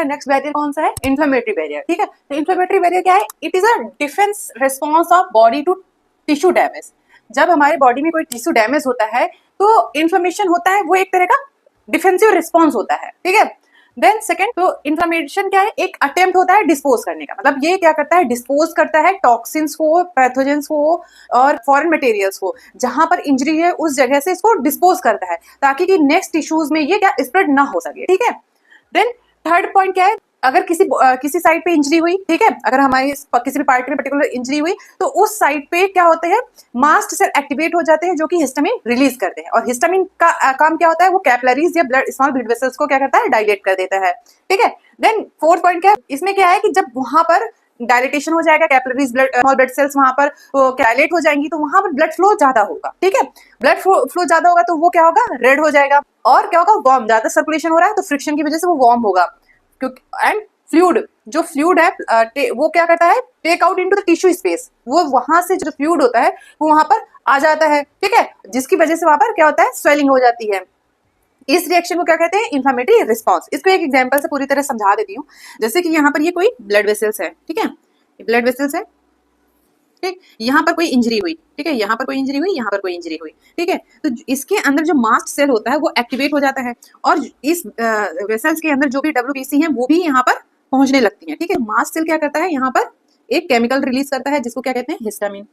Next barrier कौन सा है? Inflammatory barrier. ठीक है, तो इन्फ्लेमेटरी बैरियर क्या है? It is a defence response of body to tissue damage. जब हमारे बॉडी में कोई टिश्यू डैमेज होता है तो इन्फ्लेमेशन होता है, वो एक तरह का डिफेंसिव रिस्पॉन्स होता है। ठीक है, देन सेकेंड, तो इन्फ्लेमेशन क्या है? एक अटेम्प्ट होता है डिस्पोज करने का। मतलब ये क्या करता है? डिस्पोज करता है टॉक्सिन्स को, पैथोजेंस को और फॉरेन मटेरियल्स को। जहां पर इंजरी है उस जगह से इसको डिस्पोज करता है ताकि कि नेक्स्ट टिश्यूज में ये क्या स्प्रेड ना हो सके। ठीक है, देन थर्ड पॉइंट क्या है? अगर किसी साइड पे इंजरी हुई, ठीक है, अगर हमारी किसी भी पार्ट में पर्टिकुलर इंजरी हुई तो उस साइड पे क्या होते हैं? मास्ट सेल एक्टिवेट हो जाते हैं जो कि हिस्टामिन रिलीज करते हैं। और हिस्टामिन का काम क्या होता है? वो कैपिलरीज या ब्लड स्मॉल ब्लड वेसल्स को क्या करता है? डायलेट कर देता है। ठीक है, देन फोर्थ पॉइंट क्या है? इसमें क्या है कि जब वहां पर डायलेटेशन हो जाएगा, capillaries blood small blood cells वहां पर डायलेट हो जाएंगी तो वहां पर ब्लड फ्लो ज्यादा होगा। ठीक है, ब्लड फ्लो ज्यादा होगा तो वो क्या होगा? रेड हो जाएगा। और क्या होगा? वार्म, ज्यादा सर्कुलेशन हो रहा है तो फ्रिक्शन की वजह से वो वार्म होगा। एंड फ्लूइड, जो फ्लूइड है वो क्या करता है? Take out into the tissue space. वो वहां से जो फ्लूइड होता है वो वहां पर आ जाता है। ठीक है, जिसकी वजह से वहां पर क्या होता है? स्वेलिंग हो जाती है। इस रिएक्शन को क्या कहते हैं? Inflammatory response. इसको एक एग्जांपल से पूरी तरह समझा देती हूँ। जैसे कि यहाँ पर ये कोई ब्लड वेसल्स है। ठीक है, ब्लड वेसल्स है। ठीक, यहाँ पर कोई इंजरी हुई। ठीक है, यहाँ पर कोई इंजरी हुई, यहाँ पर कोई इंजरी हुई। ठीक है, तो इसके अंदर जो मास्ट सेल होता है वो एक्टिवेट हो जाता है और इस वेसल्स के अंदर जो भी WBC है वो भी यहाँ पर पहुंचने लगती है। ठीक है, मास्ट सेल क्या करता है? यहाँ पर एक केमिकल रिलीज करता है जिसको क्या कहते हैं? हिस्टामिन।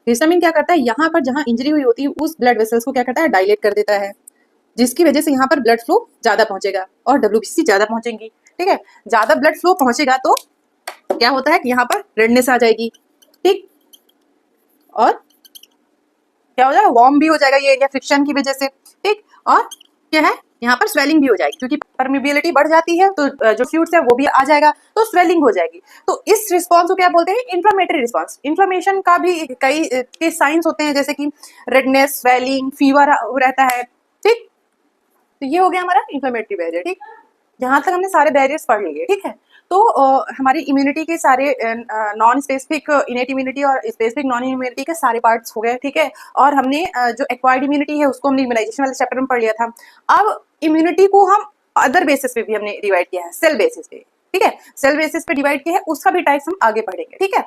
हिस्टामिन क्या करता है? यहाँ पर जहाँ इंजरी हुई होती है उस ब्लड वेसल्स को क्या करता है? डायलेट कर देता है, जिसकी वजह से यहाँ पर ब्लड फ्लो ज्यादा पहुंचेगा और WBC ज्यादा पहुंचेंगी। ठीक है, ज्यादा ब्लड फ्लो पहुंचेगा तो क्या होता है कि यहाँ पर रेडनेस आ जाएगी। ठीक, और क्या हो जाएगा? वार्म भी हो जाएगा ये एरिया फ्रिक्शन की वजह से। ठीक, और क्या है? यहाँ पर स्वेलिंग भी हो जाएगी क्योंकि परमिबिलिटी बढ़ जाती है तो जो फ्लूइड्स है वो भी आ जाएगा तो स्वेलिंग हो जाएगी। तो इस रिस्पॉन्स को क्या बोलते हैं? Inflammatory response. इन्फ्लेमेशन का भी कई के साइंस होते हैं जैसे कि रेडनेस, स्वेलिंग, फीवर रहता है। ठीक, तो ये हो गया हमारा इन्फ्लेमेटरी बैरियर। ठीक, यहाँ तक हमने सारे बैरियर्स पढ़ लिए। ठीक है, तो हमारी इम्यूनिटी के सारे नॉन स्पेसिफिक इनेट इम्यूनिटी और स्पेसिफिक नॉन इम्यूनिटी के सारे पार्ट्स हो गए। ठीक है, और हमने जो एक्वायर्ड इम्यूनिटी है उसको हमने इम्यूनाइजेशन वाले चैप्टर में पढ़ लिया था। अब इम्यूनिटी को हम अदर बेसिस पे भी हमने डिवाइड किया है, सेल बेसिस पे। ठीक है, सेल बेसिस पे डिवाइड किया है, उसका भी टाइप्स हम आगे पढ़ेंगे। ठीक है।